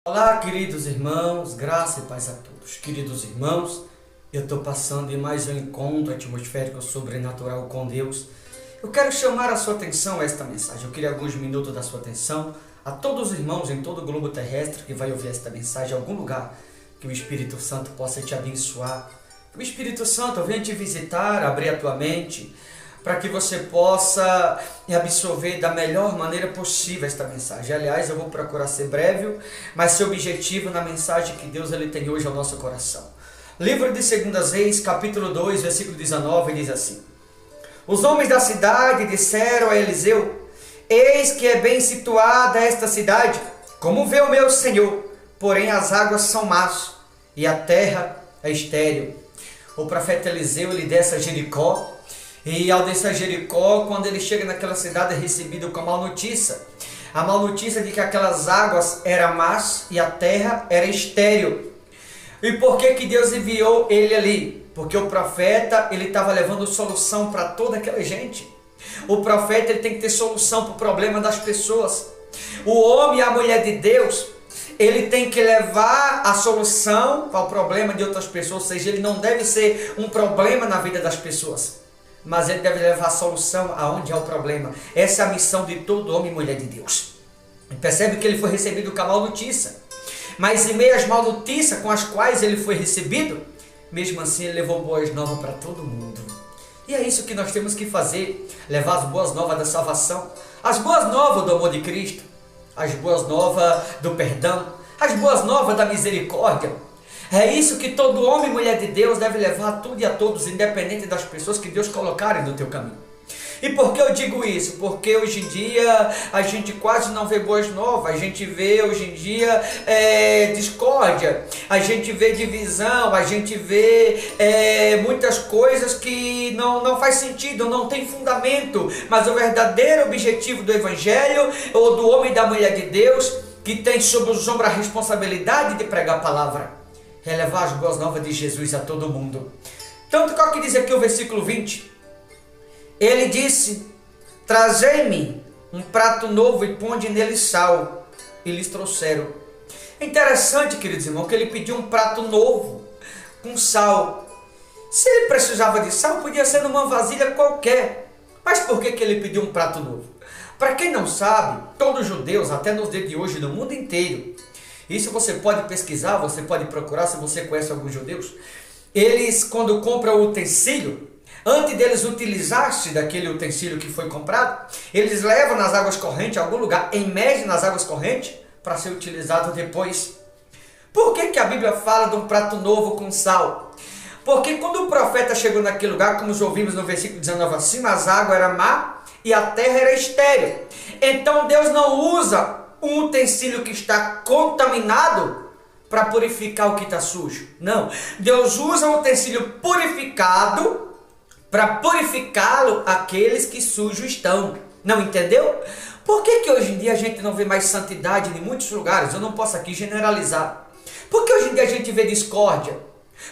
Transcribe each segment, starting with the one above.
Olá, queridos irmãos, graça e paz a todos. Queridos irmãos, eu estou passando em mais um encontro atmosférico sobrenatural com Deus. Eu quero chamar a sua atenção a esta mensagem. Eu queria alguns minutos da sua atenção a todos os irmãos em todo o globo terrestre que vai ouvir esta mensagem em algum lugar, que o Espírito Santo possa te abençoar. Que o Espírito Santo venha te visitar, abrir a tua mente, para que você possa absorver da melhor maneira possível esta mensagem. Aliás, eu vou procurar ser breve, mas ser objetivo na mensagem que Deus ele tem hoje ao nosso coração. Livro de 2 Reis, capítulo 2, versículo 19, diz assim: Os homens da cidade disseram a Eliseu: Eis que é bem situada esta cidade, como vê o meu senhor, porém as águas são más e a terra é estéril. O profeta Eliseu ele desce a Jericó. E ao descer a Jericó, quando ele chega naquela cidade, é recebido com a mal notícia. A mal notícia de que aquelas águas eram más e a terra era estéril. E por que Deus enviou ele ali? Porque o profeta ele estava levando solução para toda aquela gente. O profeta ele tem que ter solução para o problema das pessoas. O homem e a mulher de Deus, ele tem que levar a solução para o problema de outras pessoas. Ou seja, ele não deve ser um problema na vida das pessoas, mas ele deve levar a solução aonde há o problema. Essa é a missão de todo homem e mulher de Deus. Percebe que ele foi recebido com a mal notícia, mas em meio às mal notícias com as quais ele foi recebido, mesmo assim ele levou boas novas para todo mundo. E é isso que nós temos que fazer, levar as boas novas da salvação, as boas novas do amor de Cristo, as boas novas do perdão, as boas novas da misericórdia. É isso que todo homem e mulher de Deus deve levar a tudo e a todos, independente das pessoas que Deus colocarem no teu caminho. E por que eu digo isso? Porque hoje em dia a gente quase não vê boas novas, a gente vê hoje em dia discórdia, a gente vê divisão, a gente vê muitas coisas que não faz sentido, não tem fundamento. Mas o verdadeiro objetivo do Evangelho, ou do homem e da mulher de Deus, que tem sobre os ombros a responsabilidade de pregar a palavra, é levar as boas novas de Jesus a todo mundo. Tanto que diz aqui o versículo 20, ele disse: Trazei-me um prato novo e ponde nele sal. E lhes trouxeram. É interessante, queridos irmãos, que ele pediu um prato novo com sal. Se ele precisava de sal, podia ser numa vasilha qualquer. Mas por que ele pediu um prato novo? Para quem não sabe, todos os judeus, até nos dias de hoje, no mundo inteiro, isso você pode pesquisar, você pode procurar, se você conhece alguns judeus, eles quando compram o utensílio, antes deles utilizar-se daquele utensílio que foi comprado, eles levam nas águas correntes, a algum lugar, emergem nas águas correntes, para ser utilizado depois. Por que a Bíblia fala de um prato novo com sal? Porque quando o profeta chegou naquele lugar, como já ouvimos no versículo 19 acima, as águas eram má e a terra era estéril. Então Deus não usa um utensílio que está contaminado para purificar o que está sujo. Não, Deus usa um utensílio purificado para purificá-lo aqueles que sujos estão. Não entendeu? Por que hoje em dia a gente não vê mais santidade em muitos lugares? Eu não posso aqui generalizar. Por que hoje em dia a gente vê discórdia?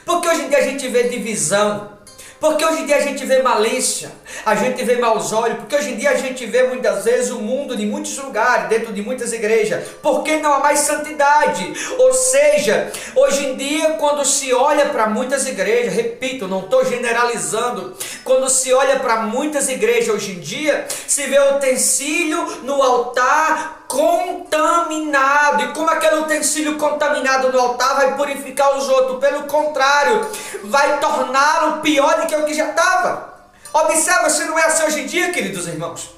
Por que hoje em dia a gente vê divisão? Porque hoje em dia a gente vê malícia, a gente vê maus olhos, porque hoje em dia a gente vê muitas vezes o mundo de muitos lugares, dentro de muitas igrejas, porque não há mais santidade. Ou seja, hoje em dia quando se olha para muitas igrejas, repito, não estou generalizando, quando se olha para muitas igrejas hoje em dia, se vê o utensílio no altar contaminado. E como aquele utensílio contaminado no altar vai purificar os outros? Pelo contrário, vai torná-lo pior do que o que já estava. Observa se não é assim hoje em dia, queridos irmãos.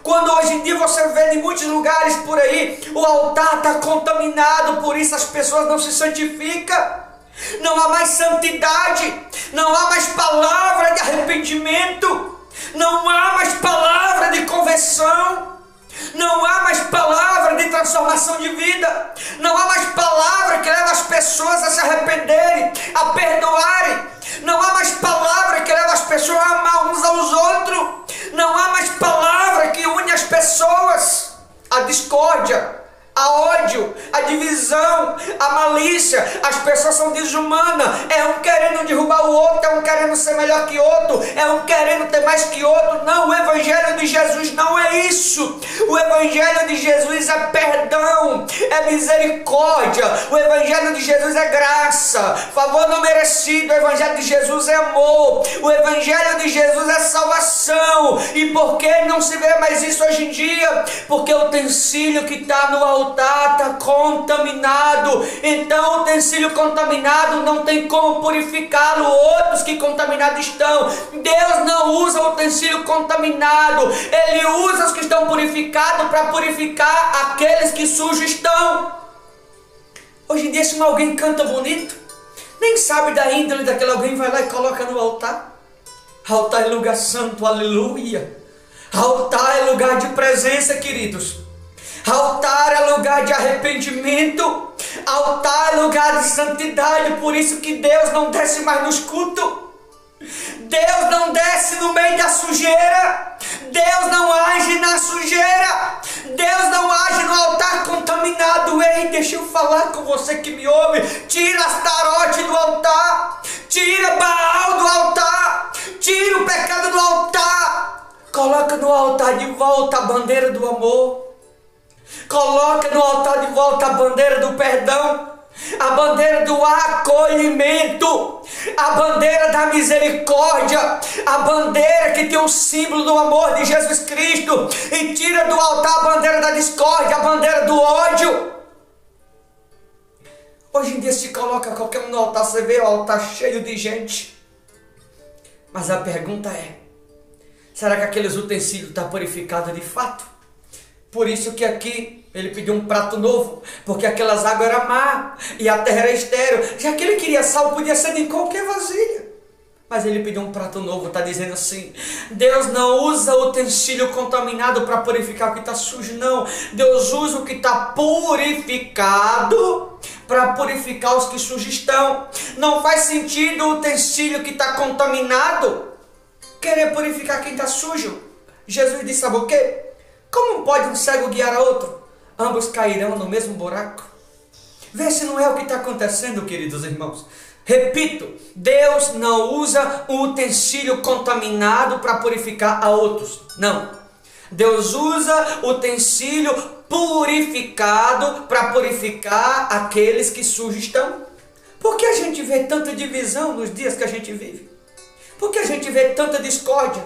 Quando hoje em dia você vê em muitos lugares por aí, o altar está contaminado, por isso as pessoas não se santificam. Não há mais santidade, não há mais palavra de arrependimento, não há mais palavra de conversão, não há mais palavra de transformação de vida, não há mais palavra que leva as pessoas a se arrependerem, a perdoarem, não há mais palavra que leva as pessoas a amar uns aos outros, não há mais palavra que une as pessoas. A discórdia, a ódio, a divisão, a malícia. As pessoas são desumanas, é um querendo derrubar o outro, é um querendo ser melhor que outro, é um querendo ter mais que outro. Não, o evangelho de Jesus não é isso. O evangelho de Jesus é perdão, é misericórdia. O evangelho de Jesus é graça, favor não merecido. O evangelho de Jesus é amor. O evangelho de Jesus é salvação. E por que não se vê mais isso hoje em dia? Porque o utensílio que está no altar está contaminado. Então o utensílio contaminado não tem como purificá-lo. Outros que contaminados estão. Deus não usa o utensílio contaminado, Ele usa os que estão purificados para purificar aqueles que sujos estão. Hoje em dia, se alguém canta bonito, nem sabe da índole daquele alguém, vai lá e coloca no altar. Altar é lugar santo, aleluia. Altar é lugar de presença, queridos. Altar é lugar de arrependimento. Altar é lugar de santidade. Por isso que Deus não desce mais nos cultos. Deus não desce no meio da sujeira. Deus não age na sujeira. Deus não age no altar contaminado. Ei, deixa eu falar com você que me ouve. Tira Astarote do altar. Tira Baal do altar. Tira o pecado do altar. Coloca no altar de volta a bandeira do amor. Coloca no altar de volta a bandeira do perdão, a bandeira do acolhimento, a bandeira da misericórdia, a bandeira que tem o símbolo do amor de Jesus Cristo. E tira do altar a bandeira da discórdia, a bandeira do ódio. Hoje em dia se coloca qualquer um no altar, você vê o altar cheio de gente. Mas a pergunta é, será que aqueles utensílios estão purificados de fato? Por isso que aqui ele pediu um prato novo, porque aquelas águas eram má e a terra era estéril. Já que ele queria sal, podia ser em qualquer vasilha. Mas ele pediu um prato novo, está dizendo assim, Deus não usa utensílio contaminado para purificar o que está sujo, não. Deus usa o que está purificado para purificar os que sujos estão. Não faz sentido o utensílio que está contaminado querer purificar quem está sujo. Jesus disse, sabe o quê? Como pode um cego guiar a outro? Ambos cairão no mesmo buraco. Vê se não é o que está acontecendo, queridos irmãos. Repito, Deus não usa um utensílio contaminado para purificar a outros. Não. Deus usa utensílio purificado para purificar aqueles que sujos estão. Por que a gente vê tanta divisão nos dias que a gente vive? Por que a gente vê tanta discórdia?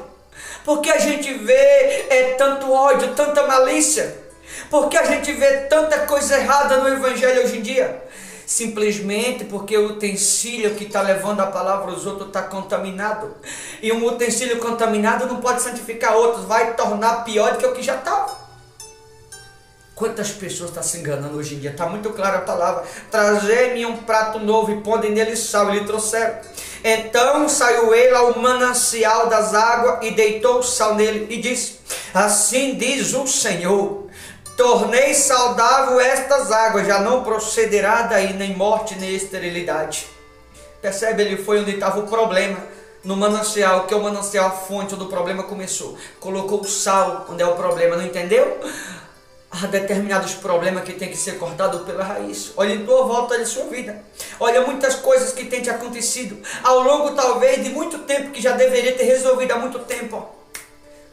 Porque a gente vê tanto ódio, tanta malícia? Porque a gente vê tanta coisa errada no evangelho hoje em dia? Simplesmente porque o utensílio que está levando a palavra aos outros está contaminado. E um utensílio contaminado não pode santificar outros, vai tornar pior do que o que já estava. Quantas pessoas estão se enganando hoje em dia? Está muito clara a palavra. Trazei-me um prato novo e põe nele sal. E lhe trouxeram. Então saiu ele ao manancial das águas e deitou o sal nele e disse, assim diz o Senhor, tornei saudável estas águas, já não procederá daí nem morte nem esterilidade. Percebe? Ele foi onde estava o problema, no manancial, que é o manancial, a fonte onde o problema começou. Colocou o sal onde é o problema, não entendeu? Há determinados problemas que tem que ser cortado pela raiz. Olha em tua volta de sua vida. Olha muitas coisas que tem te acontecido ao longo talvez de muito tempo, que já deveria ter resolvido há muito tempo.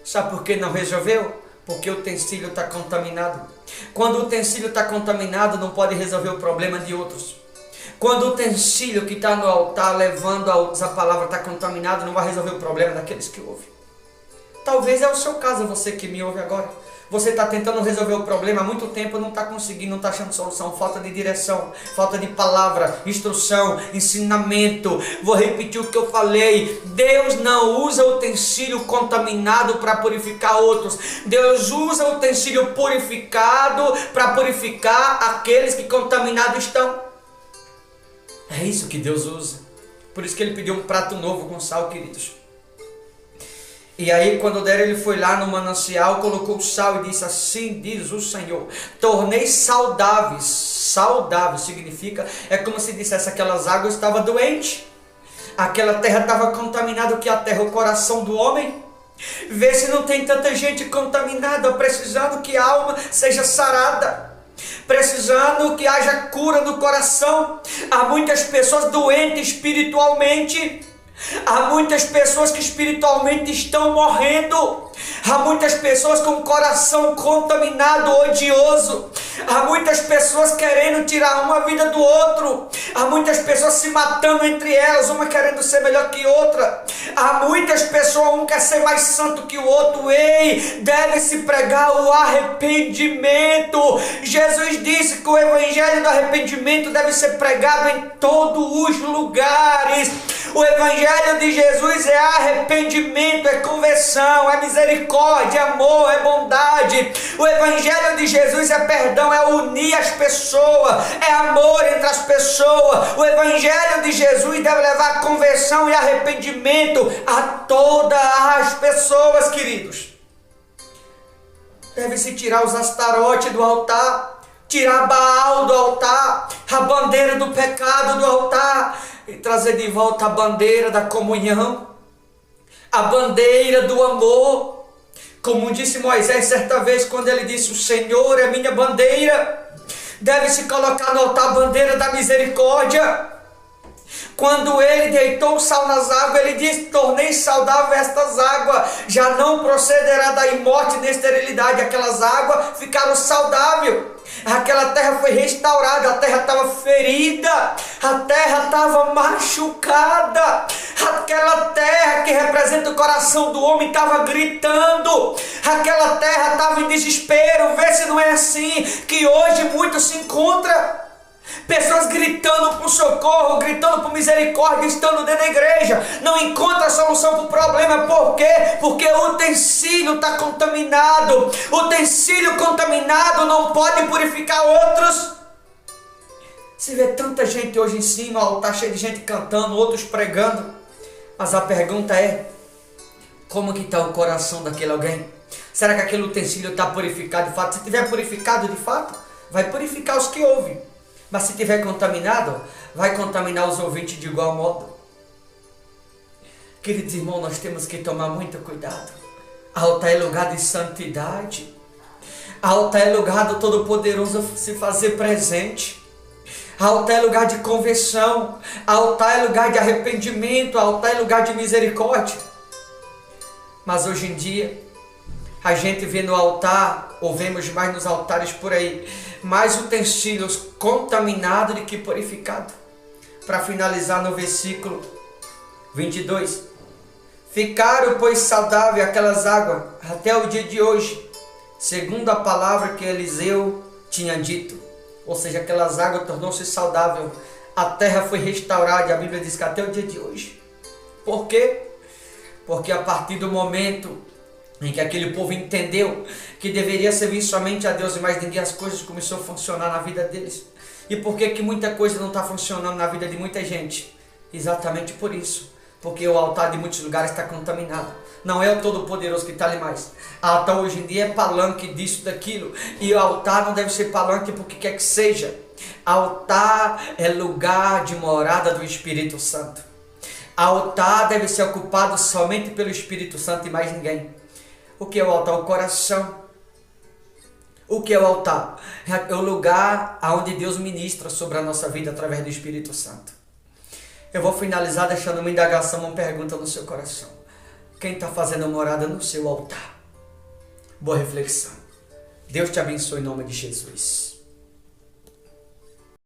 Sabe por que não resolveu? Porque o utensílio está contaminado. Quando o utensílio está contaminado, não pode resolver o problema de outros. Quando o utensílio que está no altar levando a outros a palavra está contaminado, não vai resolver o problema daqueles que ouvem. Talvez é o seu caso, você que me ouve agora. Você está tentando resolver o problema há muito tempo, não está conseguindo, não está achando solução. Falta de direção, falta de palavra, instrução, ensinamento. Vou repetir o que eu falei. Deus não usa utensílio contaminado para purificar outros. Deus usa utensílio purificado para purificar aqueles que contaminados estão. É isso que Deus usa. Por isso que Ele pediu um prato novo com sal, queridos. E aí quando deram, ele foi lá no manancial, colocou o sal e disse, assim diz o Senhor, tornei saudáveis. Saudável significa, é como se dissesse, aquelas águas estavam doentes, aquela terra estava contaminada. O que é a terra? O coração do homem. Vê se não tem tanta gente contaminada, precisando que a alma seja sarada. precisando que haja cura no coração. Há muitas pessoas doentes espiritualmente. Há muitas pessoas que espiritualmente estão morrendo. Há muitas pessoas com o coração contaminado, odioso. Há muitas pessoas querendo tirar uma vida do outro. Há muitas pessoas se matando entre elas, uma querendo ser melhor que outra. Há muitas pessoas, um quer ser mais santo que o outro. Ei, deve-se pregar o arrependimento. Jesus disse que o evangelho do arrependimento deve ser pregado em todos os lugares. O evangelho de Jesus é arrependimento, é conversão, é misericórdia, é amor, é bondade. O evangelho de Jesus é perdão, é unir as pessoas, é amor entre as pessoas. O evangelho de Jesus deve levar conversão e arrependimento a todas as pessoas, queridos. Deve-se tirar os astarotes do altar, tirar Baal do altar, a bandeira do pecado do altar, e trazer de volta a bandeira da comunhão, a bandeira do amor. Como disse Moisés certa vez, quando ele disse: o Senhor é minha bandeira, deve-se colocar no altar a bandeira da misericórdia. Quando ele deitou o sal nas águas, ele disse: tornei saudável estas águas, já não procederá daí morte nem esterilidade. Aquelas águas ficaram saudáveis. Aquela terra foi restaurada, a terra estava ferida, a terra estava machucada, aquela terra que representa o coração do homem estava gritando, aquela terra estava em desespero. Vê se não é assim que hoje muito se encontra. Pessoas gritando por socorro, gritando por misericórdia, estando dentro da igreja, não encontra a solução para o problema. Por quê? Porque o utensílio está contaminado. O utensílio contaminado não pode purificar outros. Se vê tanta gente hoje em cima, o altar cheio de gente cantando, outros pregando, mas a pergunta é: como que está o coração daquele alguém? Será que aquele utensílio está purificado de fato? Se estiver purificado de fato, vai purificar os que ouvem. Mas se estiver contaminado, vai contaminar os ouvintes de igual modo. Queridos irmãos, nós temos que tomar muito cuidado. Altar é lugar de santidade. Altar é lugar do Todo-Poderoso se fazer presente. Altar é lugar de conversão. Altar é lugar de arrependimento. Altar é lugar de misericórdia. Mas hoje em dia, a gente vê no altar, ou vemos mais nos altares por aí, mais utensílios contaminados do que purificados. Para finalizar no versículo 22. Ficaram, pois, saudáveis aquelas águas até o dia de hoje, segundo a palavra que Eliseu tinha dito. Ou seja, aquelas águas tornou-se saudável. A terra foi restaurada, e a Bíblia diz que até o dia de hoje. Por quê? Porque a partir do momento em que aquele povo entendeu que deveria servir somente a Deus e mais ninguém, as coisas começaram a funcionar na vida deles. E por que muita coisa não está funcionando na vida de muita gente? Exatamente por isso. Porque o altar de muitos lugares está contaminado. Não é o Todo-Poderoso que está ali mais. Altar hoje em dia é palanque disso, daquilo. E o altar não deve ser palanque porque quer que seja. Altar é lugar de morada do Espírito Santo. Altar deve ser ocupado somente pelo Espírito Santo e mais ninguém. O que é o altar? O coração. O que é o altar? É o lugar onde Deus ministra sobre a nossa vida através do Espírito Santo. Eu vou finalizar deixando uma indagação, uma pergunta no seu coração. Quem está fazendo morada no seu altar? Boa reflexão. Deus te abençoe em nome de Jesus.